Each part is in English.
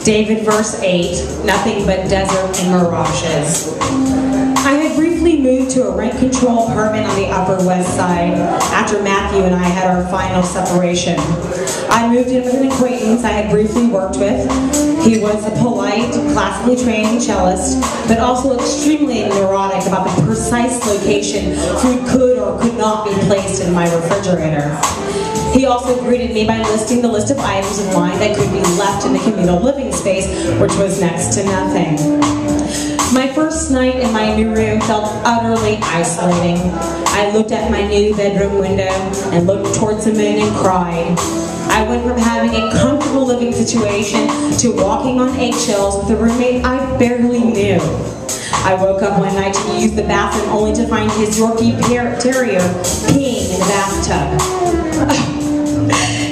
David verse 8, nothing but desert and mirages. I had briefly moved to a rent-control apartment on the Upper West Side after Matthew and I had our final separation. I moved in with an acquaintance I had briefly worked with. He was a polite, classically trained cellist, but also extremely neurotic about the precise location food could or could not be placed in my refrigerator. He also greeted me by listing the list of items of mine that could be left in the communal living space, which was next to nothing. My first night in my new room felt utterly isolating. I looked at my new bedroom window and looked towards the moon and cried. I went from having a comfortable living situation to walking on eggshells with a roommate I barely knew. I woke up one night to use the bathroom only to find his Yorkie Terrier peeing in the bathtub.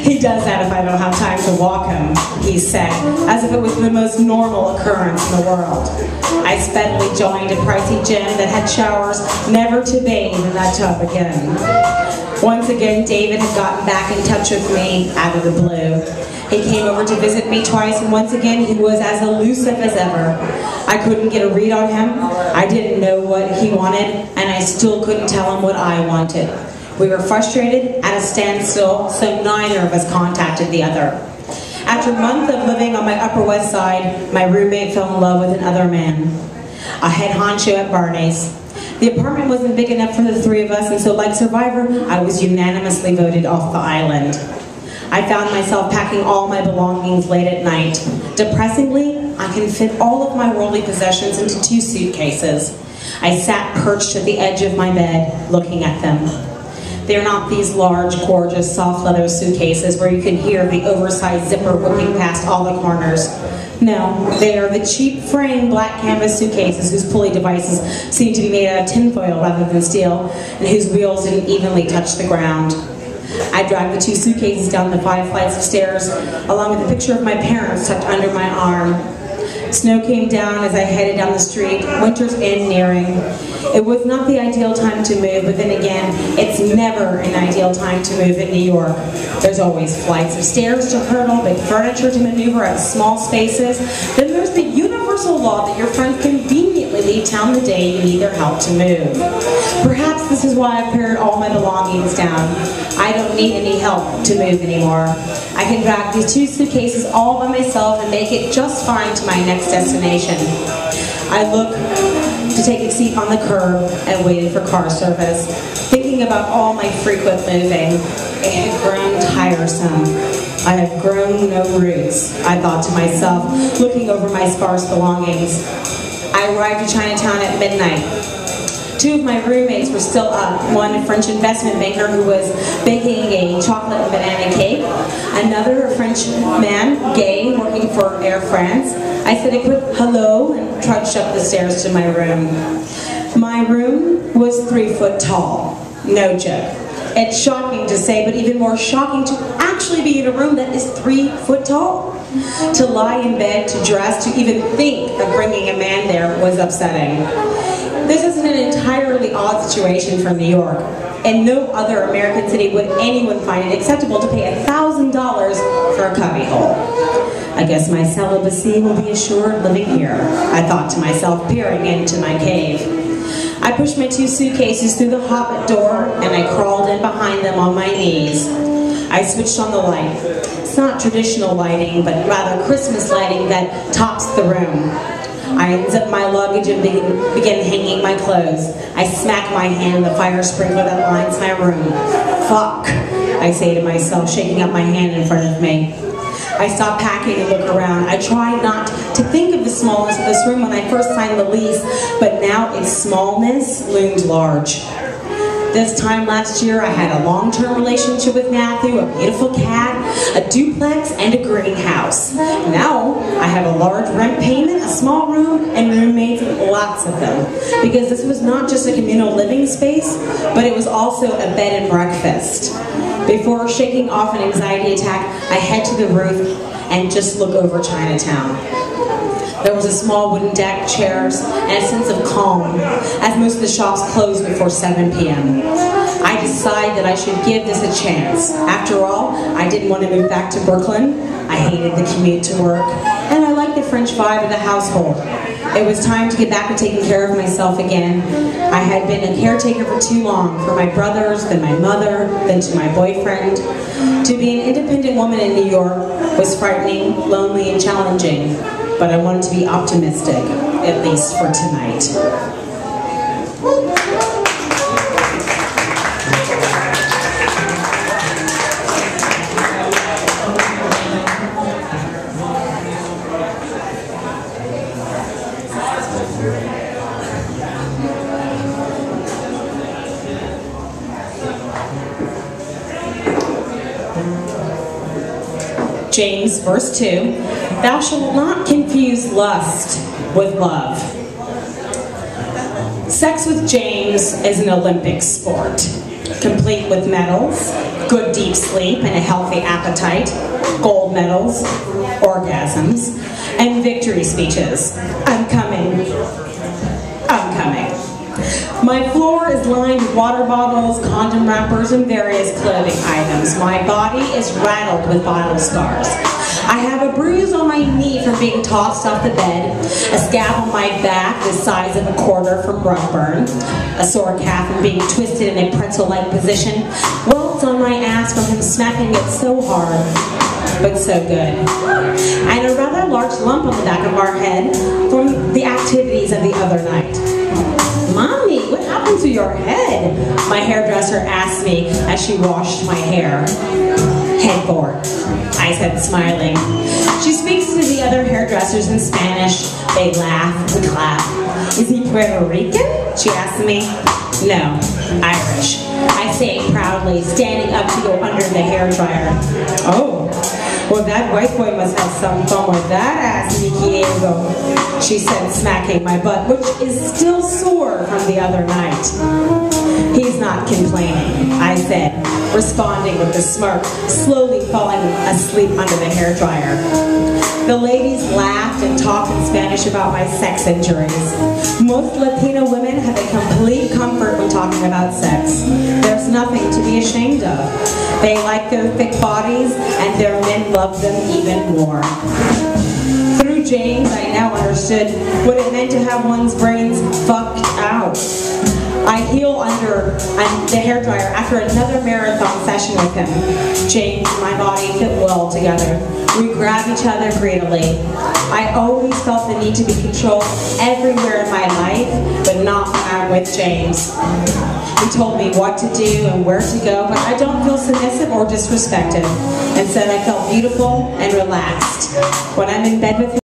He does that if I don't have time to walk him, he said, as if it was the most normal occurrence in the world. I speedily joined a pricey gym that had showers, never to bathe in that tub again. Once again, David had gotten back in touch with me out of the blue. He came over to visit me twice, and once again, he was as elusive as ever. I couldn't get a read on him. I didn't know what he wanted, and I still couldn't tell him what I wanted. We were frustrated, at a standstill, so neither of us contacted the other. After a month of living on my Upper West Side, my roommate fell in love with another man, a head honcho at Barney's. The apartment wasn't big enough for the three of us, and so like Survivor, I was unanimously voted off the island. I found myself packing all my belongings late at night. Depressingly, I can fit all of my worldly possessions into 2 suitcases. I sat perched at the edge of my bed, looking at them. They're not these large, gorgeous, soft leather suitcases where you can hear the oversized zipper whipping past all the corners. No, they are the cheap frame black canvas suitcases whose pulley devices seem to be made out of tinfoil rather than steel, and whose wheels didn't evenly touch the ground. I dragged the 2 suitcases down the 5 flights of stairs, along with a picture of my parents tucked under my arm. Snow came down as I headed down the street, winter's end nearing. It was not the ideal time to move, but then again, it's never an ideal time to move in New York. There's always flights of stairs to hurdle, big furniture to maneuver at small spaces. Then there's the universal law that your friends conveniently leave town the day you need their help to move. Perhaps this is why I've pared all my belongings down. I don't need any help to move anymore. I can drag these 2 suitcases all by myself and make it just fine to my next destination. I look to take a seat on the curb and waited for car service, thinking about all my frequent moving. It had grown tiresome. I have grown no roots, I thought to myself, looking over my sparse belongings. I arrived in Chinatown at midnight. 2 of my roommates were still up. One, a French investment banker who was baking a chocolate and banana cake. Another, a French man, gay, working for Air France. I said a quick hello and trudged up the stairs to my room. My room was 3 foot tall. No joke. It's shocking to say, but even more shocking to actually be in a room that is 3 foot tall. To lie in bed, to dress, to even think of bringing a man there was upsetting. This is an entirely odd situation for New York. In no other American city would anyone find it acceptable to pay $1,000 for a cubbyhole. I guess my celibacy will be assured living here, I thought to myself, peering into my cave. I pushed my 2 suitcases through the hobbit door, and I crawled in behind them on my knees. I switched on the light. It's not traditional lighting, but rather Christmas lighting that tops the room. I unzipped my luggage and began hanging my clothes. I smack my hand on the fire sprinkler that lines my room. Fuck, I say to myself, shaking up my hand in front of me. I stop packing and look around. I try not to think of the smallness of this room when I first signed the lease, but now its smallness loomed large. This time last year, I had a long-term relationship with Matthew, a beautiful cat, a duplex, and a greenhouse. Now, I have a large rent payment, a small room, and roommates, lots of them. Because this was not just a communal living space, but it was also a bed and breakfast. Before shaking off an anxiety attack, I head to the roof and just look over Chinatown. There was a small wooden deck, chairs, and a sense of calm, as most of the shops closed before 7 p.m. I decided that I should give this a chance. After all, I didn't want to move back to Brooklyn. I hated the commute to work, and I liked the French vibe of the household. It was time to get back to taking care of myself again. I had been a caretaker for too long, for my brothers, then my mother, then to my boyfriend. To be an independent woman in New York was frightening, lonely, and challenging, but I wanted to be optimistic, at least for tonight. James, verse 2, thou shalt not confuse lust with love. Sex with James is an Olympic sport, complete with medals, good deep sleep and a healthy appetite, gold medals, orgasms, and victory speeches. I'm coming. I'm coming. My floor is lined with water bottles, condom wrappers, and various clothing items. My body is rattled with bottle scars. I have a bruise on my knee from being tossed off the bed, a scab on my back the size of a quarter from rug burn, a sore calf from being twisted in a pretzel-like position, welts on my ass from him smacking it so hard, but so good, and a rather large lump on the back of our head from the activities of the other night. Mommy, what happened to your head? My hairdresser asked me as she washed my hair. Headboard, I said, smiling. She speaks to the other hairdressers in Spanish. They laugh and clap. Is he Puerto Rican? She asked me. No, Irish. I say proudly, standing up to go under the hairdryer. Oh, well, that white boy must have some fun with that ass, mi Diego, she said, smacking my butt, which is still sore from the other night. He's not complaining, I said, responding with a smirk, slowly falling asleep under the hairdryer. The ladies laughed and talked in Spanish about my sex injuries. Most Latina women have a complete comfort when talking about sex. There's nothing to be ashamed of. They like their thick bodies, and their men love them even more. Through James, I now understood what it meant to have one's brains fucked out. I heal under the hairdryer after another marathon session with him. James and my body fit well together. We grab each other greedily. I always felt the need to be controlled everywhere in my life, but not when I'm with James. He told me what to do and where to go, but I don't feel submissive or disrespected. Instead, I felt beautiful and relaxed. When I'm in bed with him,